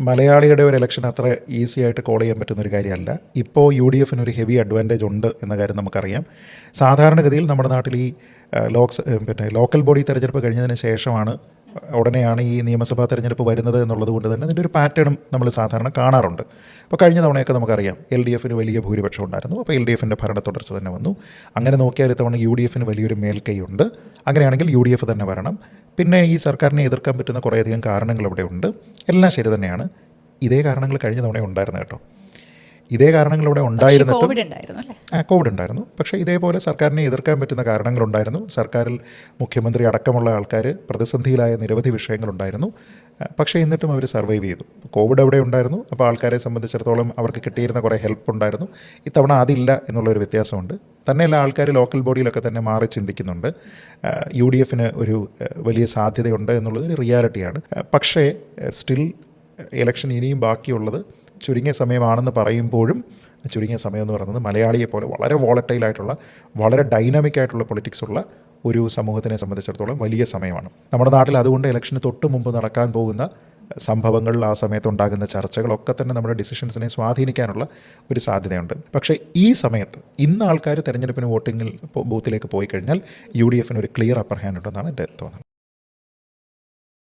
മലയാളിയുടെ ഒരു ഇലക്ഷൻ അത്ര ഈസി ആയിട്ട് കോൾ ചെയ്യാൻ പറ്റുന്നൊരു കാര്യമല്ല. ഇപ്പോൾ UDF ഒരു ഹെവി അഡ്വാൻറ്റേജ് ഉണ്ട് എന്ന കാര്യം നമുക്കറിയാം. സാധാരണഗതിയിൽ നമ്മുടെ നാട്ടിൽ ഈ ലോക്കൽ ബോഡി തെരഞ്ഞെടുപ്പ് കഴിഞ്ഞതിന് ശേഷമാണ് ഉടനെയാണ് ഈ നിയമസഭാ തെരഞ്ഞെടുപ്പ് വരുന്നത് എന്നുള്ളത് കൊണ്ട് തന്നെ അതിൻ്റെ ഒരു പാറ്റേണും നമ്മൾ സാധാരണ കാണാറുണ്ട്. അപ്പോൾ കഴിഞ്ഞ തവണയൊക്കെ നമുക്കറിയാം LDF വലിയ ഭൂരിപക്ഷം ഉണ്ടായിരുന്നു. അപ്പോൾ LDF ഭരണ തുടർച്ച തന്നെ വന്നു. അങ്ങനെ നോക്കിയാൽ ഇത്തവണ UDF വലിയൊരു മേൽക്കൈയുണ്ട്. അങ്ങനെയാണെങ്കിൽ UDF തന്നെ വരണം. പിന്നെ ഈ സർക്കാരിനെ എതിർക്കാൻ പറ്റുന്ന കുറേയധികം കാരണങ്ങൾ ഇവിടെ ഉണ്ട്. എല്ലാം ശരി തന്നെയാണ്. ഇതേ കാരണങ്ങൾ കഴിഞ്ഞ തവണ ഉണ്ടായിരുന്നു കേട്ടോ. ഇതേ കാരണങ്ങൾ ഇവിടെ ഉണ്ടായിരുന്നിട്ടും കോവിഡ് ഉണ്ടായിരുന്നു. പക്ഷേ ഇതേപോലെ സർക്കാരിനെ എതിർക്കാൻ പറ്റുന്ന കാരണങ്ങളുണ്ടായിരുന്നു. സർക്കാരിൽ മുഖ്യമന്ത്രി അടക്കമുള്ള ആൾക്കാർ പ്രതിസന്ധിയിലായ നിരവധി വിഷയങ്ങളുണ്ടായിരുന്നു. പക്ഷേ എന്നിട്ടും അവർ സർവൈവ് ചെയ്തു. കോവിഡ് അവിടെ ഉണ്ടായിരുന്നു. അപ്പോൾ ആൾക്കാരെ സംബന്ധിച്ചിടത്തോളം അവർക്ക് കിട്ടിയിരുന്ന കുറേ ഹെൽപ്പ് ഉണ്ടായിരുന്നു. ഇത്തവണ അതില്ല എന്നുള്ളൊരു വ്യത്യാസമുണ്ട്. തന്നെയല്ല, ആൾക്കാർ ലോക്കൽ ബോഡിയിലൊക്കെ തന്നെ മാറി ചിന്തിക്കുന്നുണ്ട്. UDF ഒരു വലിയ സാധ്യതയുണ്ട് എന്നുള്ളത് ഒരു റിയാലിറ്റിയാണ്. പക്ഷേ സ്റ്റിൽ ഇലക്ഷൻ ഇനിയും ബാക്കിയുള്ളത് ചുരുങ്ങിയ സമയമാണെന്ന് പറയുമ്പോഴും ചുരുങ്ങിയ സമയം എന്ന് പറയുന്നത് മലയാളിയെ പോലെ വളരെ വോളറ്റൈലായിട്ടുള്ള, വളരെ ഡൈനാമിക് ആയിട്ടുള്ള പൊളിറ്റിക്സ് ഉള്ള ഒരു സമൂഹത്തിനെ സംബന്ധിച്ചിടത്തോളം വലിയ സമയമാണ്. നമ്മുടെ നാട്ടിൽ അതുകൊണ്ട് ഇലക്ഷന് തൊട്ട് മുമ്പ് നടക്കാൻ പോകുന്ന സംഭവങ്ങൾ, ആ സമയത്തുണ്ടാകുന്ന ചർച്ചകളൊക്കെ തന്നെ നമ്മുടെ ഡിസിഷൻസിനെ സ്വാധീനിക്കാനുള്ള ഒരു സാധ്യതയുണ്ട്. പക്ഷേ ഈ സമയത്ത് ഇന്ന് ആൾക്കാർ തെരഞ്ഞെടുപ്പിന് വോട്ടിങ്ങിൽ ബൂത്തിലേക്ക് പോയി കഴിഞ്ഞാൽ UDF ഒരു ക്ലിയർ അപ്പർ ഹാൻഡ് ഉണ്ടെന്നാണ് എൻ്റെ തോന്നുന്നത്.